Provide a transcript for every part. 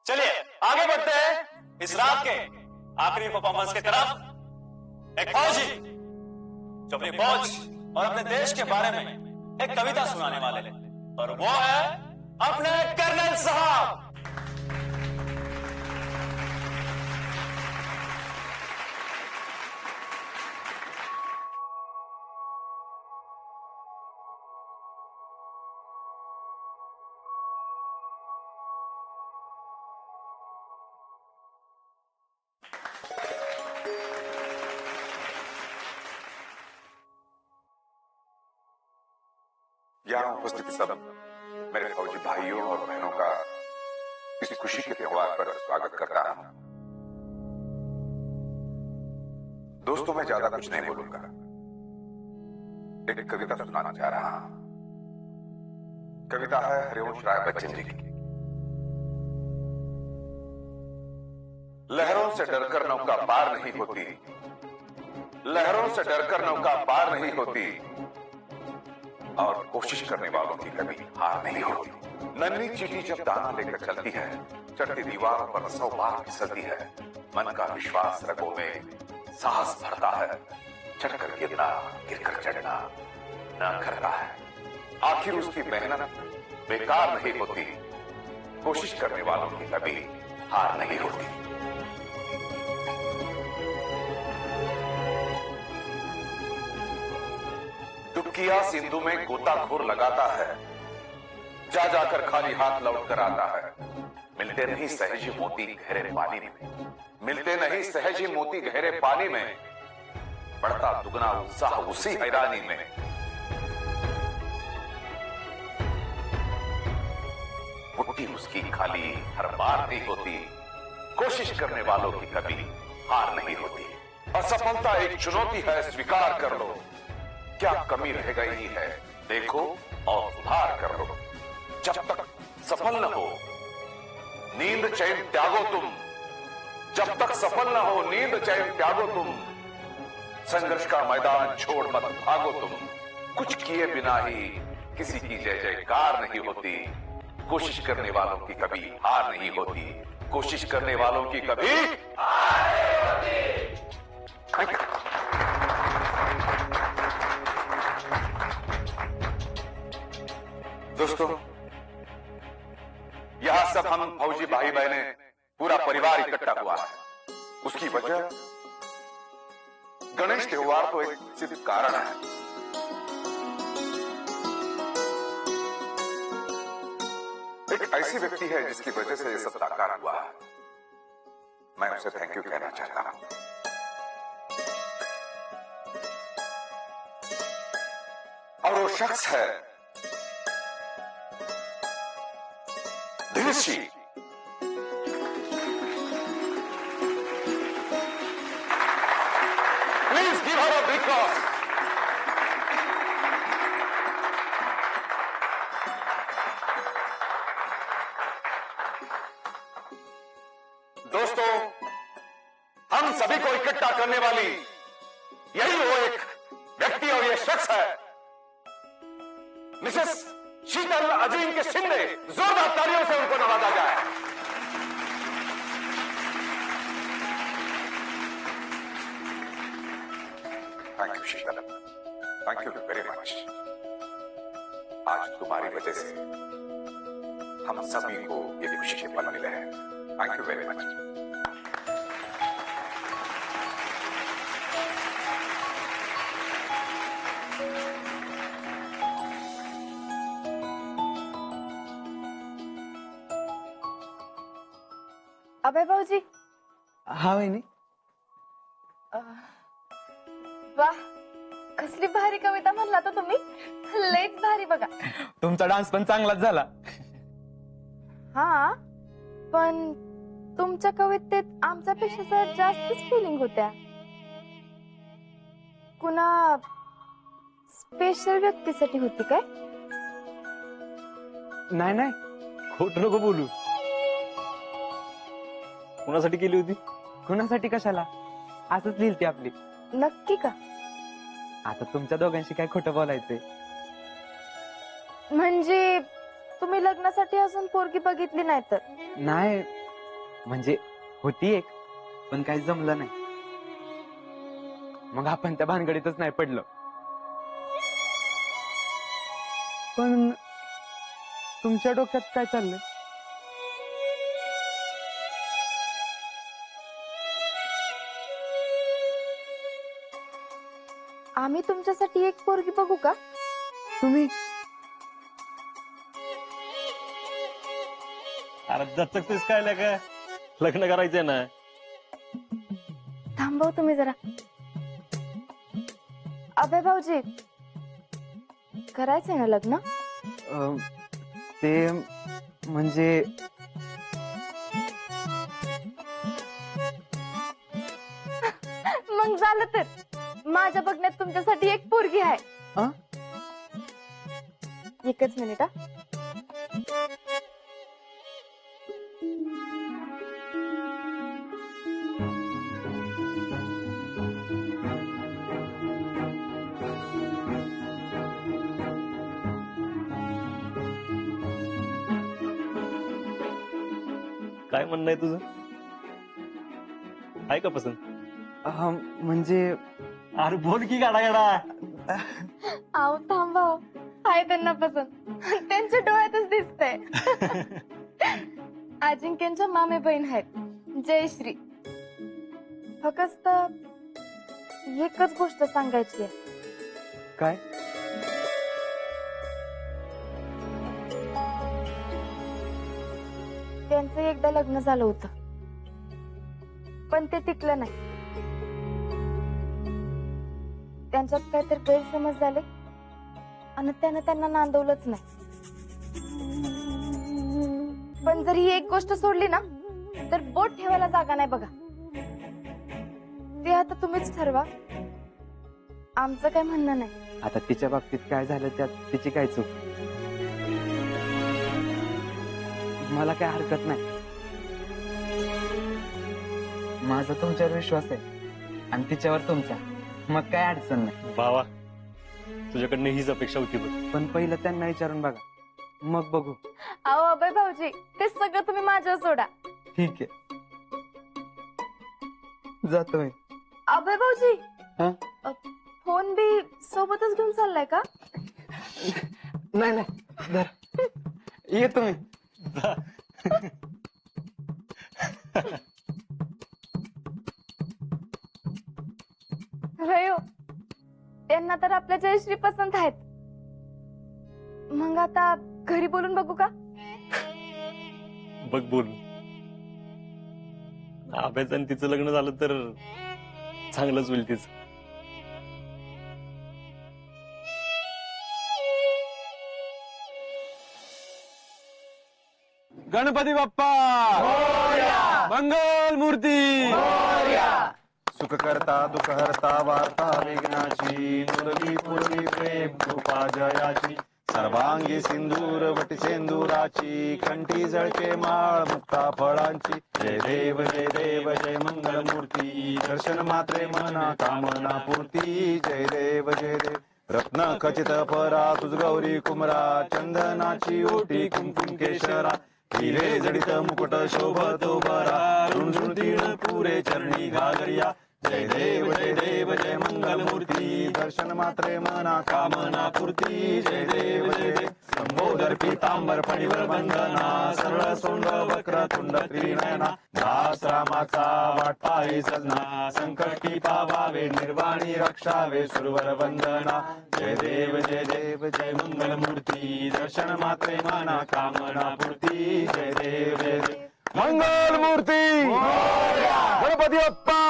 चलिए आगे बढ़ते हैं इस रात के आखिरी परफॉर्मेंस की तरफ। एक फौजी जो अपनी फौज और अपने देश के बारे में एक कविता सुनाने वाले और वो है अपने कर्नल साहब। यहाँ उपस्थित सब मेरे फौजी भाइयों और बहनों का इस खुशी के त्योहार पर स्वागत करता हूं। दोस्तों, मैं ज्यादा कुछ नहीं बोलूंगा, एक कविता सुनाना चाह रहा हूं। कविता है हरिवंश राय बच्चन जी की। लहरों से डरकर नौका पार नहीं होती, लहरों से डरकर नौका पार नहीं होती, और कोशिश करने वालों की कभी हार नहीं होती। नन्ही चींटी जब दाना लेकर चलती है, चढ़ती दीवारों पर 100 बार फिसलती है। मन का विश्वास रगों में साहस भरता है, चढ़कर गिरना गिरकर चढ़ना न करता है। आखिर उसकी मेहनत बेकार नहीं होती, कोशिश करने वालों की कभी हार नहीं होती। डुबकिया सिंधु में गोताखोर लगाता है, जा जाकर खाली हाथ लौट कर आता है। मिलते नहीं सहजी मोती गहरे पानी में, मिलते नहीं सहजी मोती गहरे पानी में, बढ़ता दुगना उत्साह उसी हैरानी में। मुट्ठी उसकी खाली हर बार नहीं होती, कोशिश करने वालों की कभी हार नहीं होती। असफलता एक चुनौती है, स्वीकार कर लो, क्या कमी रह गई है देखो और सुधार कर लो। जब तक सफल न हो नींद चैन त्यागो तुम, जब तक सफल न हो नींद चैन त्यागो तुम, संघर्ष का मैदान छोड़ मत भागो तुम। कुछ किए बिना ही किसी की जय जयकार नहीं होती, कोशिश करने वालों की कभी हार नहीं होती, कोशिश करने वालों की कभी हार नहीं होती। दोस्तों, यहां सब हम फौजी भाई बहने पूरा परिवार इकट्ठा हुआ है। उसकी वजह गणेश त्योहार तो एक सिर्फ कारण है। एक ऐसी व्यक्ति है जिसकी वजह से ये सब साकार हुआ है। मैं उसे थैंक यू कहना चाहता हूं। और वो शख्स है Dineshi. Please give her a big claps. दोस्तों, हम सभी को इकट्ठा करने वाली यही वो एक व्यक्ति और ये शख्स है, मिसेस शीतल अजीम के शिंदे। जोरदार तालियों से उनको नवाजा जाए। Thank you Sheetal, thank you very much. आज तुम्हारी वजह से हम सभी को ये खुशी के पल मिले हैं। Thank you very much. Abhay भाऊजी। हा वहिनी, वाह, कसली भारी कविता म्हणला तर तुम्ही, लयच भारी बघा। तुमचा डान्स पण चांगलाच झाला। हा, पण तुमच्या कवितेत आमच्यापेक्षा जरा जास्तच फिलिंग होत्या। कुणा स्पेशल व्यक्तीसाठी होती काय? नाही नाही, खोट नको बोलू। कुणासाठी केली होती? कुणासाठी कशाला, असंच लिहिलती आपली। नक्की का? आता तुमच्या दोघांशी काय खोटं बोलायचंय? म्हणजे तुम्ही लग्नासाठी अजून पोरगी बघितली नाही तर? नाही, म्हणजे होती एक, पण काही जमलं नाही. मग आपण त्या भानगडीतच नाही पडलो. पण तुमच्या डोक्यात काय चाललंय? आम्ही तुमच्यासाठी एक पोरगी बघू का? तुम्ही अरे दत्तकतेस काय का लग्न करायचंय ना. थांबव तुम्ही जरा. अभय भाऊजी, करायचंय ना लग्न? ते म्हणजे मग झालं तर माझ्या बघण्यात तुमच्यासाठी एक पोरगी आहे. अं? एकच मिनिट हा. काय म्हणणं आहे तुझं? आहे का पसंत? म्हणजे अरे बोल की गाडा गाडा. आव थांबव. आहे त्यांना पसंत. त्यांच्या डोळ्यातच दिसतंय. अजिंक्यांच्या मामे बहीण आहेत, जयश्री. फक्त एकच गोष्ट सांगायची आहे. काय? त्यांचं एकदा लग्न झालं होतं, पण ते टिकलं नाही. त्यांच्यात काहीतरी गैरसमज झाले आणि त्यानं त्यांना नांदवलंच नाही. पण जर ही एक गोष्ट सोडली ना, तर बोट ठेवायला जागा नाही बघा. ते आता तुम्हीच ठरवा. आमचं काय म्हणणं नाही. आता तिच्या बाबतीत काय झालं त्यात तिची काय चूक? मला काय हरकत नाही. माझा तुमच्यावर विश्वास आहे आणि तिच्यावर तुमचा. मग काय अडचण नाही. भावा, तुझ्याकडनं हीच अपेक्षा होती बघ. पण पहिलं त्यांना विचारून बघा, मग बघू. अहो अभय भाऊजी, ते सगळं तुम्ही माझ्यावर सोडा. ठीक आहे, जातोय. अभय भाऊजी, हं? फोन बी सोबतच घेऊन चाललाय का? नाही नाही, धर. येतो मी. होय हो. त्यांना तर आपल्या जयश्री पसंत आहेत. मग आता घरी बोलून बघू का? बघ बोल. अभ्यास आणि तिचं लग्न झालं तर चांगलंच होईल तिचं. गणपती बाप्पा मंगल मूर्ती. सुख करता दुःख हरता वार्ता विघ्नाची मुरली पूर्वी प्रेम कृपा जयाची सर्वांगी सिंदूर वटी सेंदुराची कंठी जळके माळ मुक्ता फळांची जय देव जय मंगल मूर्ती दर्शन मात्रे मना कामना पूर्ती जय देव रत्न खचित परा तुझ गौरी कुमरा चंदनाची ओटी कुंकुम केशरा हिरे जडित मुकुट शोभतो बरा रुणझुण तीर्ण पुरे चरणी घागरिया जय देव जय मंगल मूर्ती दर्शन मात्रे मना कामना पूर्ती जय देव संबोधर पीतांबर फणीवर बंधना सरळ सोंड वक्र तुंड त्रिनयना दास रामाचा वाटपाही सजना संकटी पावावे निर्वाणी रक्षावे सुरवर वंदना जय देव जय मंगल मूर्ती दर्शन मात्रे मना कामना पूर्ती जय देव मंगल मूर्ती गणपती बाप्पा.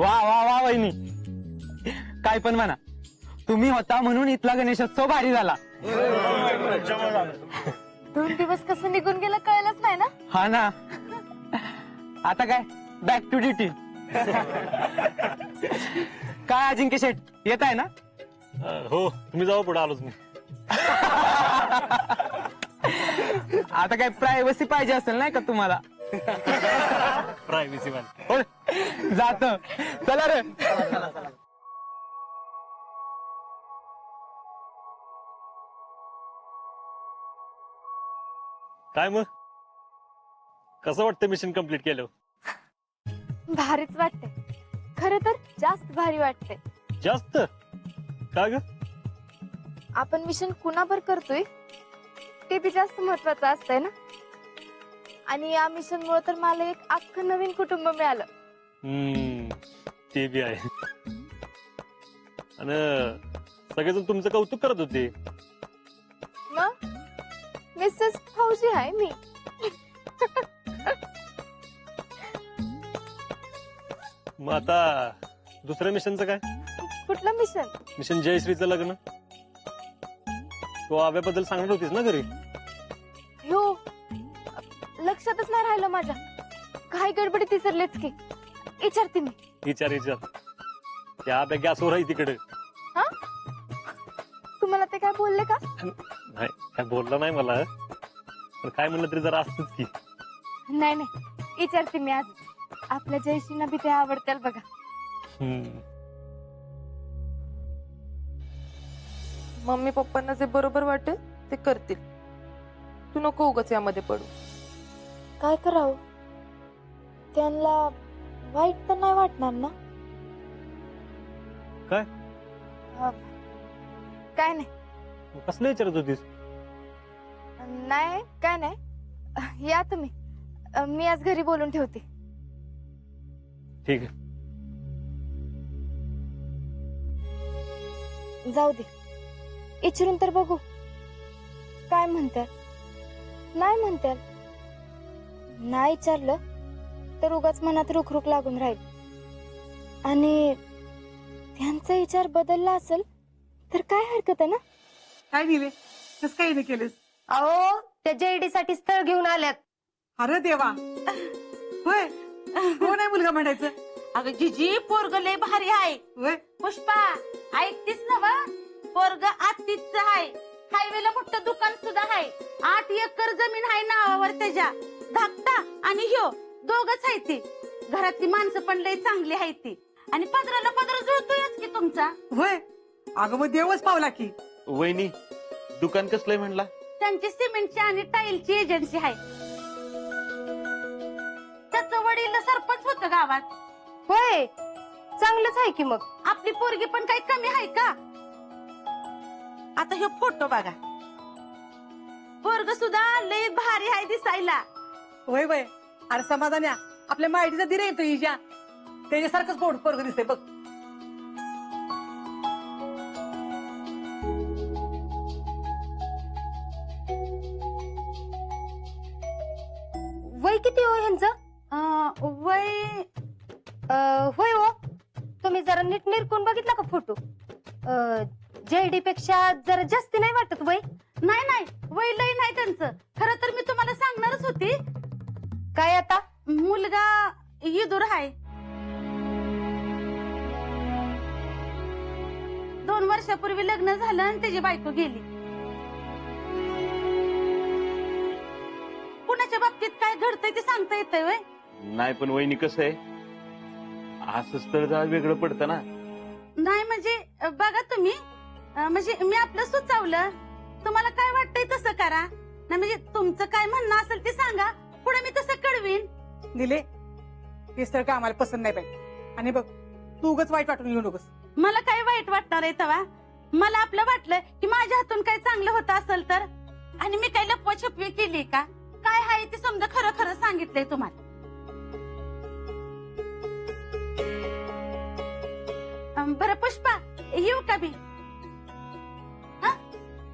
वा वा वा वहिनी, काय पण म्हणा, तुम्ही होता म्हणून इथला गणेशोत्सव भारी झाला. 2 दिवस कसं निघून गेलं कळलंच नाही ना. हा ना. आता काय, बॅक टू ड्युटी. काय अजिंक्य शेठ, येत आहे ना? हो, तुम्ही जाऊ, पुढे आलोच मी. आता काय प्रायव्हसी पाहिजे असेल नाही का तुम्हाला? प्रायव्हसी वाल. हो, जात. चला रे. काय मग, कसं वाटतं मिशन कम्प्लीट केलं? भारीच वाटते, खरं तर जास्त भारी वाटते. जास्त का ग? आपण मिशन कुणावर करतोय ते बी जास्त महत्वाचं असतंय ना. आणि या मिशन मुळे तर मला एक अख्खं नवीन कुटुंब मिळालं. ते बी आहे. आणि सगळेजण तुमचं कौतुक करत होते. मग मिसेस फौजी आहे मी. मग आता दुसऱ्या मिशनचं काय? कुठलं मिशन? मिशन जयश्रीचं लग्न. तो आव्याबद्दल सांगणार होतीस ना घरी? हो, लक्षातच नाही राहिलं माझ्या. काय गडबडी विसरलेच की. विचारते मी. विचार त्या आव्या गॅसवर आहे तिकडे. हा, तुम्हाला ते काय बोलले का? नाही, काय बोलला नाही मला, पण काय म्हणलं तरी जरा असतच की. नाही नाही, विचारते मी आज. आपल्या जयश्रीना बी ते आवडतील बघा. मम्मी पप्पांना जे बरोबर वाटेल ते करतील. तू नको उगाच यामध्ये पडू. काय करावं, त्यांना वाईट तर नाही वाटणार ना? काय? काय नाही. कसलं विचारत होतीस? नाही काय नाही, या तुम्ही. मी आज घरी बोलून ठेवते. ठीक आहे. जाऊ दे, विचारून तर बघू काय म्हणतात. नाही म्हणतात, नाही विचारलं तर उगाच मनात रुखरुख लागून राहील. आणि त्यांचा विचार बदलला असेल तर काय हरकत आहे ना? काय दिले, कस काय नाही केलेस? अहो, त्या जेडी साठी स्थळ घेऊन आल्यात. अरे देवा, होय, कोण आहे मुलगा म्हणायचं? अगं जिजी, पोरग लय भारी आहे. होय, पुष्पा, ऐकतीस ना वा? पोरग आत्तीच आहे. हायवेला मोठं दुकान सुद्धा आहे. 8 एकर जमीन आहे नावावर त्याच्या. धाकटा आणि ह्यो दोघच आहे ती. घरातली माणसं पण लय चांगली आहे ती. आणि पदराला पदर जुळतोयच की तुमचा. होय, अगं मग देवच पावला की. वहिनी, दुकान कसलंय म्हणला? त्यांची सिमेंटची आणि टाईलची एजन्सी आहे. त्याचं वडील सरपंच होतं गावात. होय, चांगलंच आहे की. मग आपली पोरगी पण काही कमी आहे का? आता हे फोटो बघा. पोरग सुद्धा लय भारी आहे दिसायला. होय होय, अरे समाधान्या, आपल्या माहितीचा दिरे येतो हिच्या. त्याच्यासारखंच पोरग दिसते बघ. वय किती हो ह्यांचं? वय होय हो. तुम्ही जरा नीट निरकून बघितला का फोटो? जेडी पेक्षा जरा जास्ती नाही वाटत वय? नाही नाही, वय लय नाही त्यांचं. खरं तर मी तुम्हाला सांगणारच होती. काय आता? मुलगा इदूर आहे. 2 वर्षापूर्वी लग्न झालं आणि त्याची बायको गेली. कुणाच्या बाबतीत काय घडतंय ते सांगता येतंय वय? नाही, पण वहिनी कसं आहे, असं स्थळ जरा वेगळं पडतं ना. नाही म्हणजे बघा तुम्ही, म्हणजे मी आपलं सुचवलं. तुम्हाला काय वाटतंय तसं करा ना. म्हणजे तुमचं काय म्हणणं असेल ते सांगा, पुढे मी तसं कळवीन. दिले, हे स्थळ का आम्हाला पसंत नाही पाहिजे. आणि बघ, तू उगाच वाईट वाटून घेऊ नकोस. मला काय वाईट वाटणार आहे तेव्हा? मला आपलं वाटलं की माझ्या हातून काय चांगलं होतं असेल तर. आणि मी काय लपवा छपवी केली का? काय आहे ते समजा खरं खरं सांगितलंय तुम्हाला. बरं पुष्पा, येऊ का मी? हा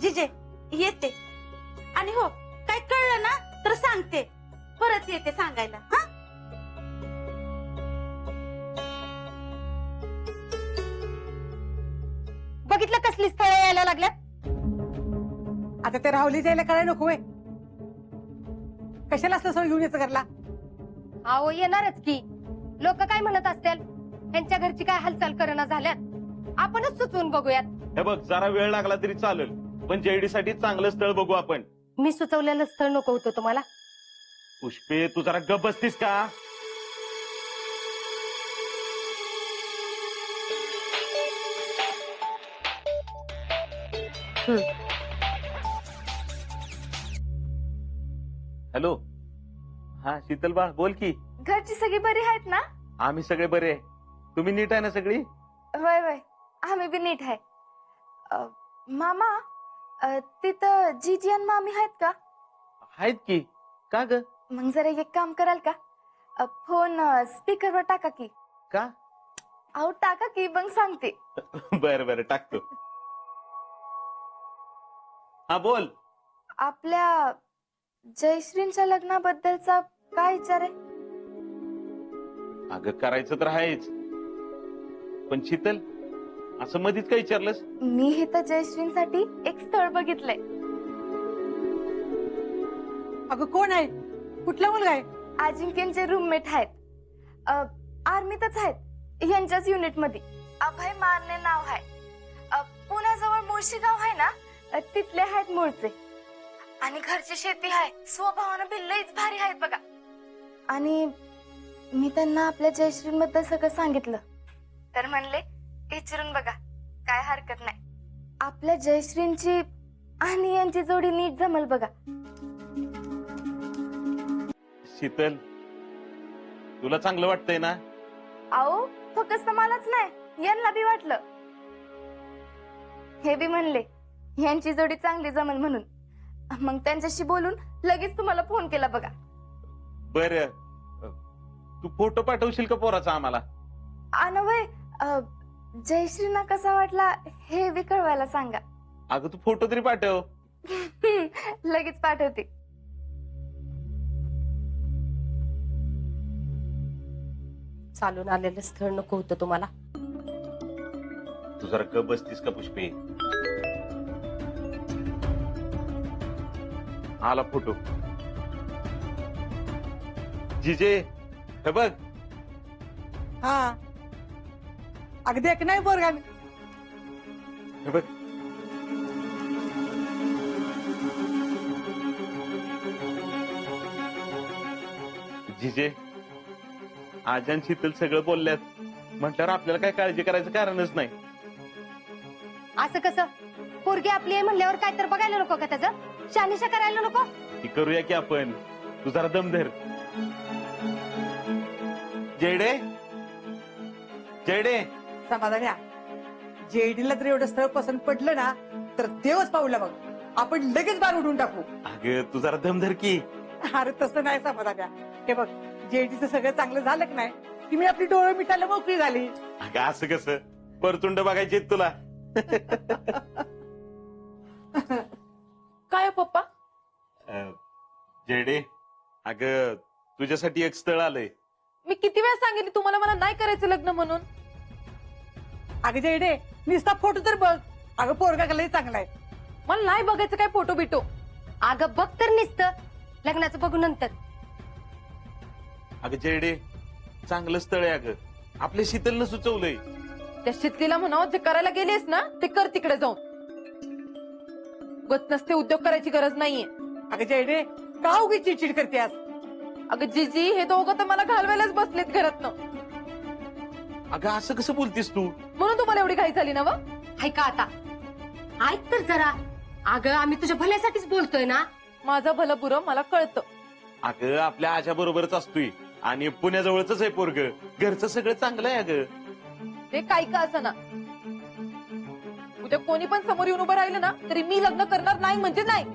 जिजे, येते. आणि हो, काय कळलं ना तर सांगते. परत येते सांगायला. हा कसली स्थळ यायला लागल्यात? आता ते राहुली जायला कळायला नको वय. कशाला असलं सगळं घेऊन यायचं घरला? अहो येणारच की. लोक काय म्हणत असतील? त्यांच्या घरची काय हालचाल करणं झाल्यात, आपणच सुचवून बघूयात. हे बघ, जरा वेळ लागला तरी चालेल, पण जेडी साठी चांगलं स्थळ बघू आपण. मी सुचवलेलं स्थळ नको होतं तुम्हाला? पुष्पे, तू जरा गप बसतीस का? हॅलो, हा शीतल बा, बोल की. घरची सगळी बरी आहेत ना? आम्ही सगळे बरे आहे. तुम्ही नीट आहे ना सगळी? वय वय, आम्ही बी नीट आहे. मामा, तिथं जीजी आणि मामी आहेत का? आहेत की. का ग? मग जरा एक काम कराल का? फोन स्पीकरवर टाका की. का? अहो टाका की, मग सांगते. बरं बरं, टाकतो. हा बोल. आपल्या जयश्रींच्या लग्नाबद्दलचा काय विचार आहे? अगं करायचं तर आहेच, पण शीतल असं मधीच काय विचारलंस? मी हे तर जयश्रींसाठी एक स्थळ बघितलंय. अगं कोण आहे? कुठला मुलगा आहे? अजिंक्यचे रूममेट आहेत, आर्मीतच आहेत, यांच्याच युनिट मध्ये. अभय मारणे नाव आहे. पुण्याजवळ मुळशी गाव आहे ना, तिथले आहेत मूळचे. आणि घरची शेती आहे, स्वभावानं बी लईच भारी आहेत बघा. आणि मी त्यांना आपल्या जयश्रींबद्दल सगळं सांगितलं, तर म्हणले विचारून बघा, काय हरकत नाही. आपल्या जयश्रींची आणि यांची जोडी नीट जमल बघा. शीतल, तुला चांगलं वाटतंय ना? आओ फक्त मलाच नाही, यांना बी वाटलं. हे बी म्हणले यांची जोडी चांगली जमल म्हणून. मग त्यांच्याशी बोलून लगेच तुम्हाला फोन केला बघा. बर, तू फोटो पाठवशील का पोराचा आम्हाला? अनवय, जयश्रींना कसा वाटला हे बी कळवायला सांगा. अगं तू फोटो तरी पाठव. लगेच पाठवते. चालून आलेलं स्थळ नको होतं तुम्हाला? तू जरा गप बसतीस का पुष्पे? आला फोटो. जिजे, हे बघ. हा, अगदी एक नाही पोरगा. हे बघ. जिजे, आजन शीतल सगळं बोलल्यात म्हटल्यावर आपल्याला काय काळजी करायचं कारणच नाही. असं कसं? पोरगी आपली आहे म्हणल्यावर काय तर बघायला नको का? त्याचं शानिशा करायला नको? ती करूया की आपण. तू जरा दम धर. जेडे, जेडे. समाधान्या, जेडीला जर एवढं स्थळ पसंत पडलं ना, तर देवच पावला बघ. आपण लगेच बार उडून टाकू. अगं तू जरा दम धर की. अरे तसं नाही समाधान्या. हे बघ, जेडीचं सगळं चांगलं झालं की नाही की मी आपली डोळे मिटायला मोकळी झाली. अगं असं कसं? परतुंड बघायचे तुला. काय हो पप्पा? जेडे, अगं तुझ्यासाठी एक स्थळ आलंय. मी किती वेळा सांगितली तुम्हाला मला नाही करायचं लग्न म्हणून. अगं जेडे, नुसता फोटो तर बघ. अगं पोरगा लय चांगला आहे. मला नाही बघायचं काय फोटो बिटो. अगं बघ तर निसतं, लग्नाचं बघू नंतर. अगं जेडे, चांगलं स्थळ आहे अगं. आपल्या शीतलनं सुचवलंय. त्या शितलीला म्हणावं, जे करायला गेलीस ना ते कर तिकडे जाऊन. गत नसते उद्योग करायची गरज नाहीये. अगं जेडे, का उगीच चिडचिड करतेस? अगं जीजी, हे दोघं तर मला घालवायलाच बसलेत घरातनं. अगं असं कसं बोलतीस तू? म्हणून तुम्हाला एवढी घाई झाली ना? व ऐका आता, ऐक तर जरा. अगं आम्ही तुझ्या भल्यासाठीच बोलतोय ना. माझं भलं बुरं मला कळतं. अगं आपल्या आजा बरोबरच असतोय आणि पुण्याजवळच आहे पोरग. घरचं सगळं चांगलं आहे अगं. ते काही का असं ना, उद्या कोणी पण समोर येऊन उभं राहिलं ना तरी मी लग्न करणार नाही म्हणजे नाही.